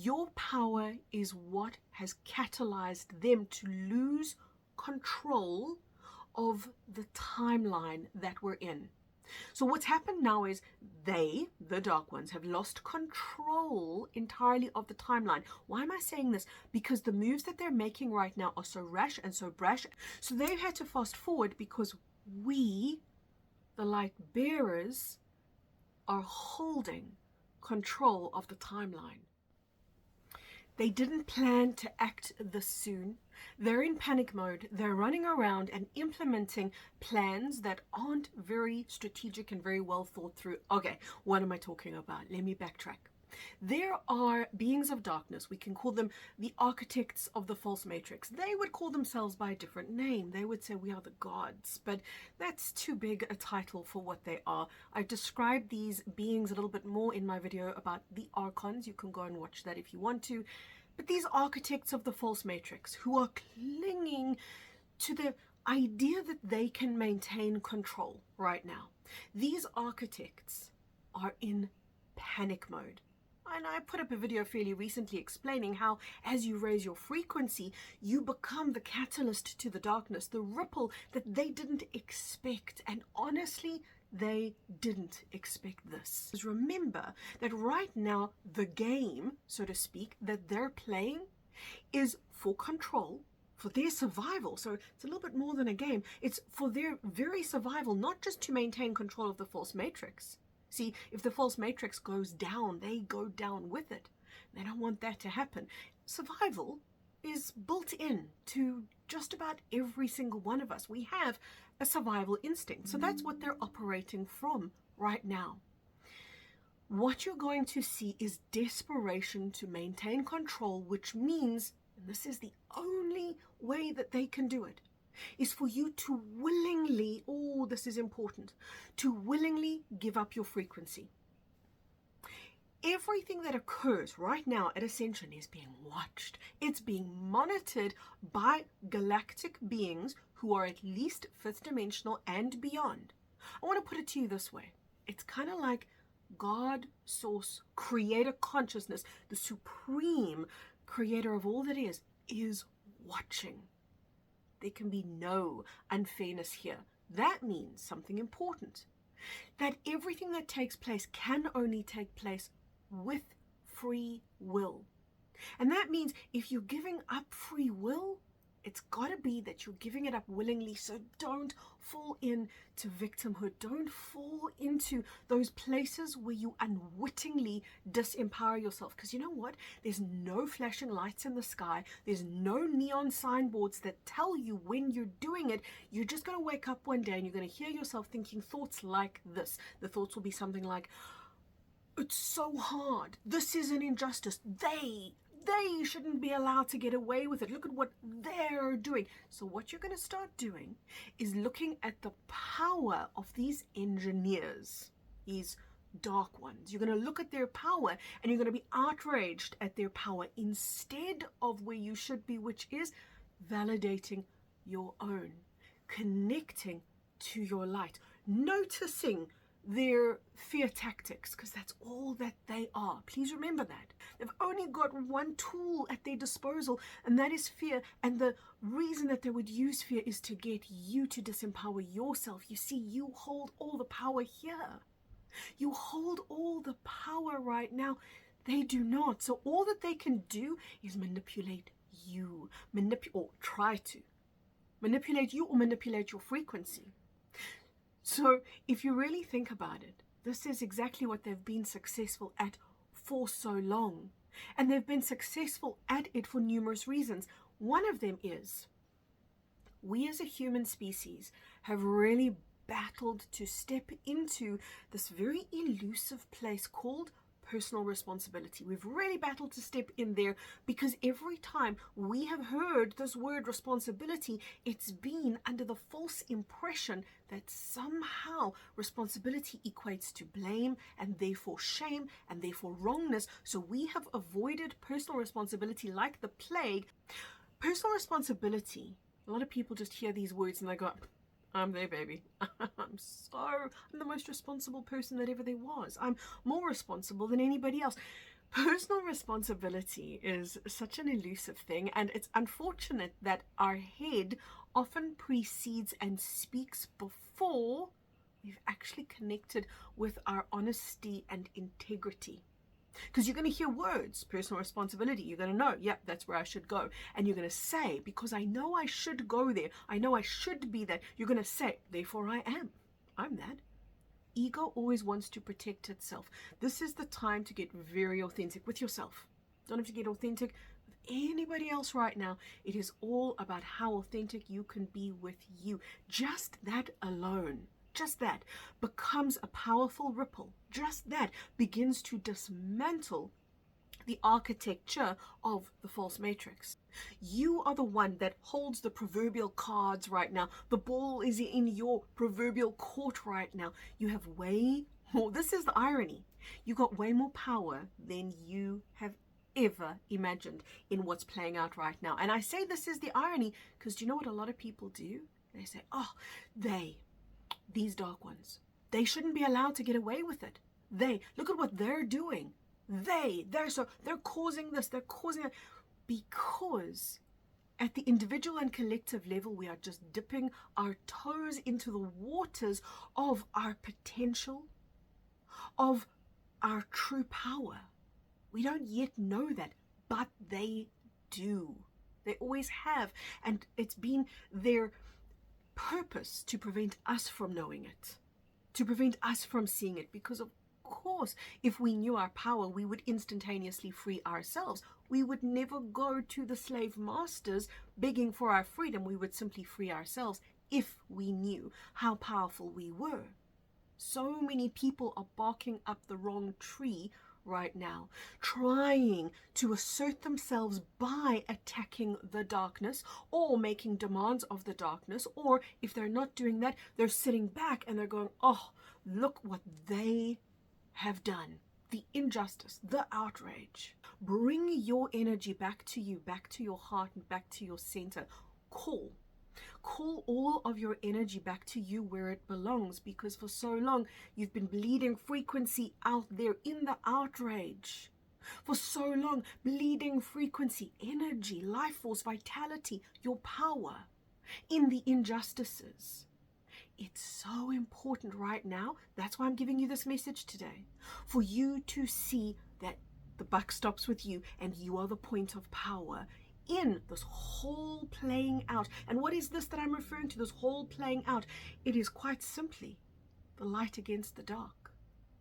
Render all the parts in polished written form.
Your power is what has catalyzed them to lose control of the timeline that we're in. So what's happened now is they, the Dark Ones, have lost control entirely of the timeline. Why am I saying this? Because the moves that they're making right now are so rash and so brash. So they've had to fast forward because we, the light bearers, are holding control of the timeline. They didn't plan to act this soon. They're in panic mode. They're running around and implementing plans that aren't very strategic and very well thought through. Okay, what am I talking about? Let me backtrack. There are beings of darkness. We can call them the architects of the false matrix. They would call themselves by a different name. They would say we are the gods, but that's too big a title for what they are. I described these beings a little bit more in my video about the archons. You can go and watch that if you want to. But these architects of the false matrix who are clinging to the idea that they can maintain control right now. These architects are in panic mode. And I put up a video fairly recently explaining how as you raise your frequency, you become the catalyst to the darkness, the ripple that they didn't expect. And honestly, they didn't expect this. Remember that right now, the game, so to speak, that they're playing is for control, for their survival. So it's a little bit more than a game. It's for their very survival, not just to maintain control of the false matrix. See, if the false matrix goes down, they go down with it. They don't want that to happen. Survival is built in to just about every single one of us. We have a survival instinct. So that's what they're operating from right now. What you're going to see is desperation to maintain control, which means, and this is the only way that they can do it, is for you to willingly, oh, this is important, to willingly give up your frequency. Everything that occurs right now at Ascension is being watched. It's being monitored by galactic beings who are at least fifth dimensional and beyond. I want to put it to you this way. It's kind of like God, Source, Creator Consciousness, the supreme creator of all that is watching. There can be no unfairness here. That means something important. That everything that takes place can only take place with free will. And that means if you're giving up free will, it's got to be that you're giving it up willingly. So don't fall into victimhood. Don't fall into those places where you unwittingly disempower yourself. Because you know what? There's no flashing lights in the sky. There's no neon signboards that tell you when you're doing it. You're just going to wake up one day and you're going to hear yourself thinking thoughts like this. The thoughts will be something like, it's so hard. This is an injustice. They shouldn't be allowed to get away with it. Look at what they're doing. So what you're going to start doing is looking at the power of these engineers, these dark ones. You're going to look at their power and you're going to be outraged at their power instead of where you should be, which is validating your own, connecting to your light, noticing their fear tactics, because that's all that they are. Please remember that. They've only got one tool at their disposal, and that is fear. And the reason that they would use fear is to get you to disempower yourself. You see, you hold all the power here. You hold all the power right now. They do not. So all that they can do is manipulate you, or try to manipulate you or manipulate your frequency. So if you really think about it, this is exactly what they've been successful at for so long. And they've been successful at it for numerous reasons. One of them is we as a human species have really battled to step into this very elusive place called personal responsibility. We've really battled to step in there because every time we have heard this word responsibility, it's been under the false impression that somehow responsibility equates to blame and therefore shame and therefore wrongness. So we have abilited personal responsibility like the plague. Personal responsibility, a lot of people just hear these words and they go, I'm there, baby. I'm the most responsible person that ever there was. I'm more responsible than anybody else. Personal responsibility is such an elusive thing, and it's unfortunate that our head often precedes and speaks before we've actually connected with our honesty and integrity. Because you're going to hear words, personal responsibility. You're going to know, yep, that's where I should go. And you're going to say, because I know I should go there, I know I should be that, you're going to say, therefore I am. I'm that. Ego always wants to protect itself. This is the time to get very authentic with yourself. Don't have to get authentic with anybody else right now. It is all about how authentic you can be with you. Just that alone, just that becomes a powerful ripple. Just that begins to dismantle the architecture of the false matrix. You are the one that holds the proverbial cards right now. The ball is in your proverbial court right now. You have way more, this is the irony, you got way more power than you have ever imagined in what's playing out right now. And I say this is the irony because do you know what a lot of people do? They say, oh, these dark ones, they shouldn't be allowed to get away with it. Look at what they're doing. They're causing this, they're causing it, because at the individual and collective level, we are just dipping our toes into the waters of our potential, of our true power. We don't yet know that, but they do. They always have, and it's been their purpose to prevent us from knowing it, to prevent us from seeing it, because of course, if we knew our power, we would instantaneously free ourselves. We would never go to the slave masters begging for our freedom. We would simply free ourselves if we knew how powerful we were. So many people are barking up the wrong tree right now, trying to assert themselves by attacking the darkness or making demands of the darkness, or if they're not doing that, they're sitting back and they're going, oh, look what they have done, the injustice, the outrage. Bring your energy back to you, back to your heart, and back to your center. Call all of your energy back to you where it belongs, because for so long you've been bleeding frequency out there in the outrage. For so long, bleeding frequency, energy, life force, vitality, your power in the injustices. It's so important right now. That's why I'm giving you this message today. For you to see that the buck stops with you and you are the point of power in this whole playing out. And what is this that I'm referring to, this whole playing out? It is quite simply the light against the dark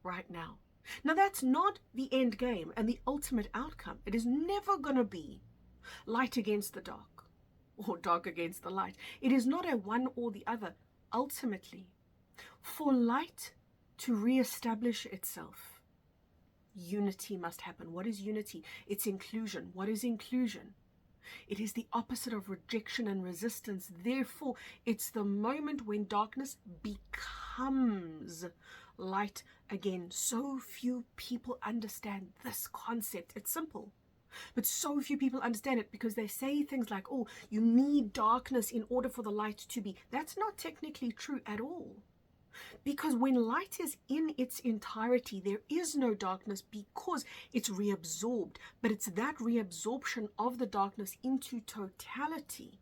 right now. Now that's not the end game and the ultimate outcome. It is never going to be light against the dark or dark against the light. It is not a one or the other. Ultimately, for light to reestablish itself, unity must happen. What is unity? It's inclusion. What is inclusion? It is the opposite of rejection and resistance. Therefore, it's the moment when darkness becomes light again. So few people understand this concept. It's simple. But so few people understand it because they say things like, oh, you need darkness in order for the light to be. That's not technically true at all. Because when light is in its entirety, there is no darkness because it's reabsorbed. But it's that reabsorption of the darkness into totality,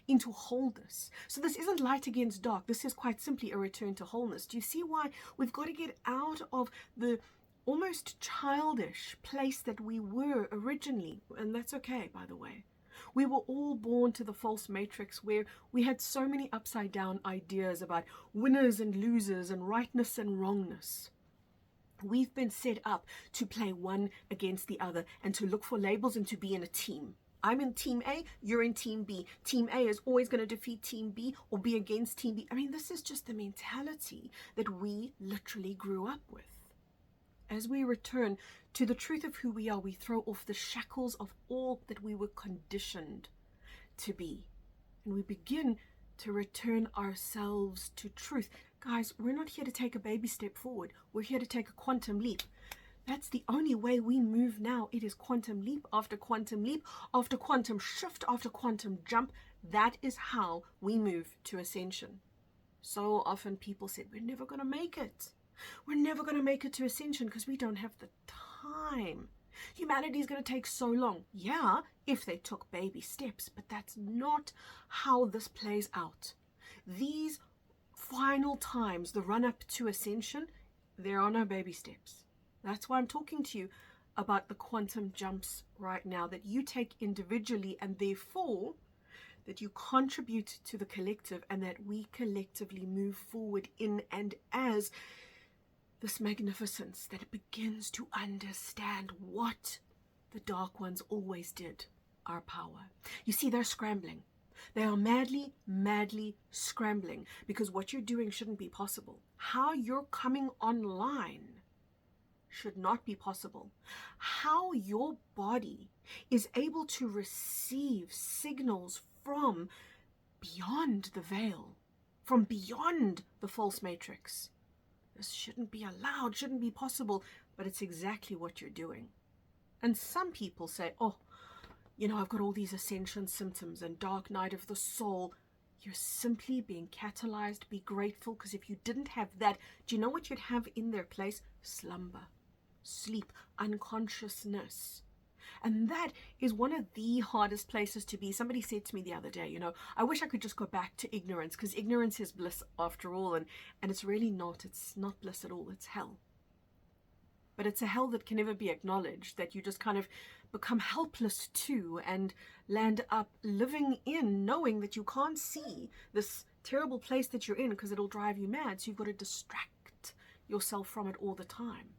into wholeness. So this isn't light against dark. This is quite simply a return to wholeness. Do you see why we've got to get out of the almost childish place that we were originally? And that's okay, by the way. We were all born to the false matrix where we had so many upside down ideas about winners and losers and rightness and wrongness. We've been set up to play one against the other and to look for labels and to be in a team. I'm in team A, you're in team B. Team A is always going to defeat team B or be against team B. I mean, this is just the mentality that we literally grew up with. As we return to the truth of who we are, we throw off the shackles of all that we were conditioned to be. And we begin to return ourselves to truth. Guys, we're not here to take a baby step forward. We're here to take a quantum leap. That's the only way we move now. It is quantum leap after quantum leap, after quantum shift, after quantum jump. That is how we move to ascension. So often people said, we're never going to make it. We're never going to make it to ascension because we don't have the time. Humanity's going to take so long. Yeah, if they took baby steps, but that's not how this plays out. These final times, the run up to ascension, there are no baby steps. That's why I'm talking to you about the quantum jumps right now that you take individually, and therefore that you contribute to the collective, and that we collectively move forward in and as this magnificence that begins to understand what the dark ones always did, our power. You see, they're scrambling. They are madly, madly scrambling, because what you're doing shouldn't be possible. How you're coming online should not be possible. How your body is able to receive signals from beyond the veil, from beyond the false matrix. This shouldn't be allowed, shouldn't be possible, but it's exactly what you're doing. And some people say, oh, you know, I've got all these ascension symptoms and dark night of the soul. You're simply being catalyzed. Be grateful, because if you didn't have that, do you know what you'd have in their place? Slumber, sleep, unconsciousness. And that is one of the hardest places to be. Somebody said to me the other day, you know, I wish I could just go back to ignorance, because ignorance is bliss after all. And it's really not. It's not bliss at all. It's hell. But it's a hell that can never be acknowledged, that you just kind of become helpless to and land up living in, knowing that you can't see this terrible place that you're in because it'll drive you mad. So you've got to distract yourself from it all the time.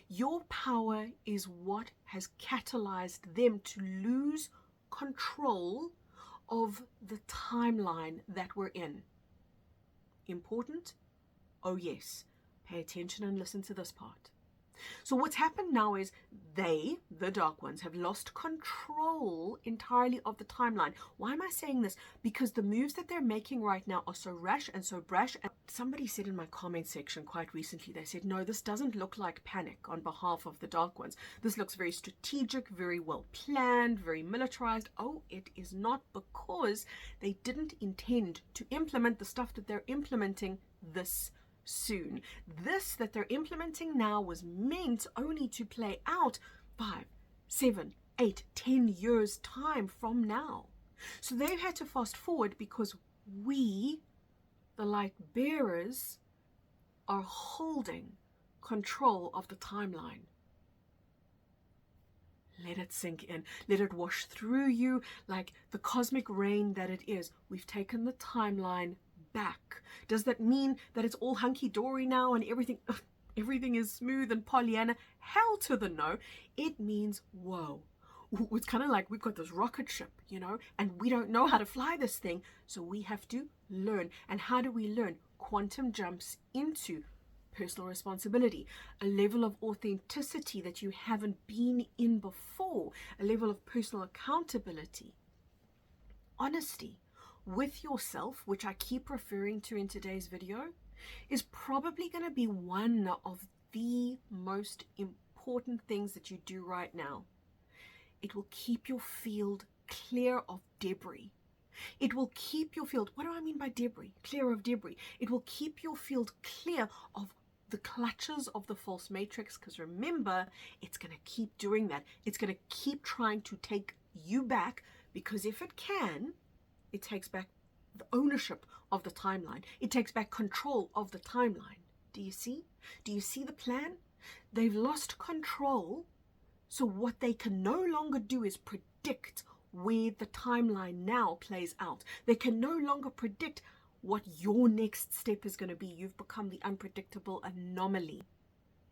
Your power is what has catalyzed them to lose control of the timeline that we're in. Important? Oh yes. Pay attention and listen to this part. So what's happened now is they, the dark ones, have lost control entirely of the timeline. Why am I saying this? Because the moves that they're making right now are so rash and so brash. And somebody said in my comment section quite recently, they said, no, this doesn't look like panic on behalf of the dark ones. This looks very strategic, very well planned, very militarized. Oh, it is not, because they didn't intend to implement the stuff that they're implementing this soon. This that they're implementing now was meant only to play out 5, 7, 8, 10 years time from now. So they've had to fast forward because we, the light bearers, are holding control of the timeline. Let it sink in. Let it wash through you like the cosmic rain that it is. We've taken the timeline back. Does that mean that it's all hunky-dory now and everything is smooth and Pollyanna? Hell to the no. It means, whoa. It's kind of like we've got this rocket ship, you know, and we don't know how to fly this thing, so we have to learn. And how do we learn? Quantum jumps into personal responsibility, a level of authenticity that you haven't been in before, a level of personal accountability, honesty with yourself, which I keep referring to in today's video, is probably going to be one of the most important things that you do right now. It will keep your field clear of debris. It will keep your field, what do I mean by debris? Clear of debris. It will keep your field clear of the clutches of the false matrix, because remember, it's going to keep doing that. It's going to keep trying to take you back, because if it can, it takes back the ownership of the timeline. It takes back control of the timeline. Do you see? Do you see the plan? They've lost control, so what they can no longer do is predict where the timeline now plays out. They can no longer predict what your next step is going to be. You've become the unpredictable anomaly,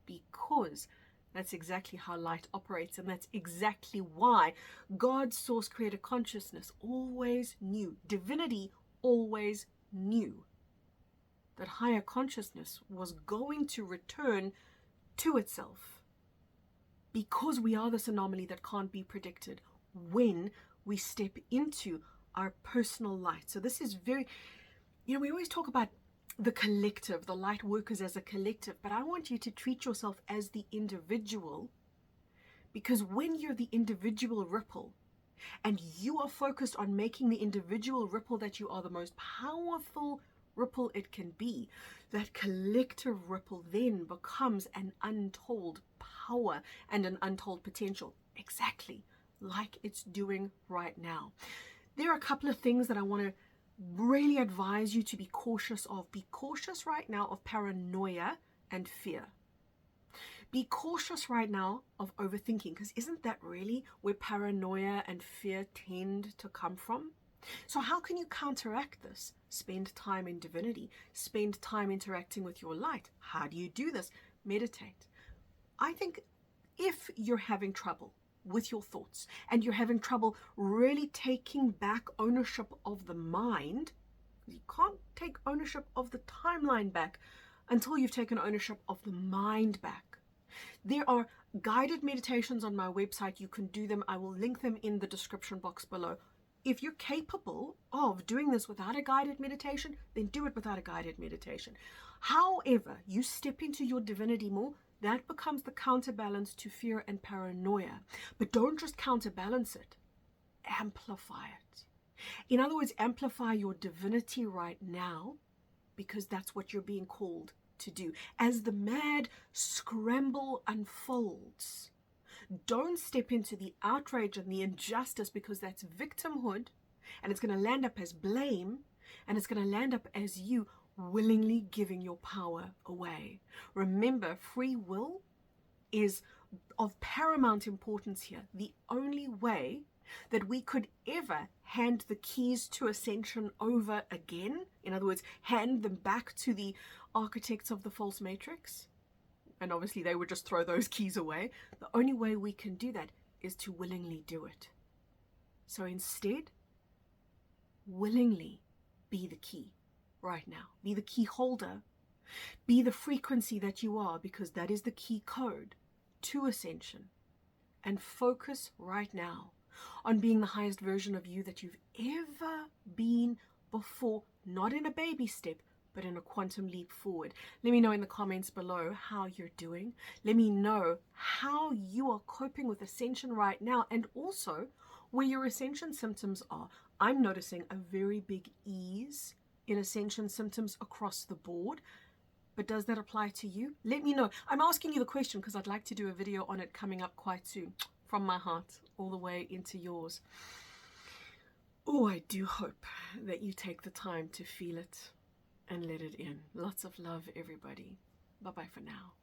because that's exactly how light operates, and that's exactly why God's source creator consciousness always knew, divinity always knew, that higher consciousness was going to return to itself, because we are this anomaly that can't be predicted when we step into our personal light. So this is very, you know, we always talk about the collective, the light workers as a collective, but I want you to treat yourself as the individual, because when you're the individual ripple and you are focused on making the individual ripple that you are the most powerful ripple it can be. That collective ripple then becomes an untold power and an untold potential, exactly like it's doing right now. There are a couple of things that I want to really advise you to be cautious of. Be cautious right now of paranoia and fear. Be cautious right now of overthinking, because isn't that really where paranoia and fear tend to come from? So how can you counteract this? Spend time in divinity. Spend time interacting with your light. How do you do this? Meditate. I think if you're having trouble with your thoughts and you're having trouble really taking back ownership of the mind, you can't take ownership of the timeline back until you've taken ownership of the mind back. There are guided meditations on my website. You can do them. I will link them in the description box below. If you're capable of doing this without a guided meditation, then do it without a guided meditation. However, you step into your divinity more, that becomes the counterbalance to fear and paranoia. But don't just counterbalance it, amplify it. In other words, amplify your divinity right now, because that's what you're being called to do. As the mad scramble unfolds, don't step into the outrage and the injustice, because that's victimhood, and it's going to land up as blame, and it's going to land up as you willingly giving your power away. Remember, free will is of paramount importance here. The only way that we could ever hand the keys to ascension over again, in other words, hand them back to the architects of the false matrix, and obviously they would just throw those keys away, the only way we can do that is to willingly do it. So instead, willingly be the key right now. Be the key holder. Be the frequency that you are, because that is the key code to ascension. And focus right now on being the highest version of you that you've ever been before, not in a baby step, but in a quantum leap forward. Let me know in the comments below how you're doing. Let me know how you are coping with ascension right now, and also where your ascension symptoms are. I'm noticing a very big ease in ascension symptoms across the board. But does that apply to you? Let me know. I'm asking you the question because I'd like to do a video on it coming up quite soon, from my heart all the way into yours. Oh, I do hope that you take the time to feel it and let it in. Lots of love, everybody. Bye-bye for now.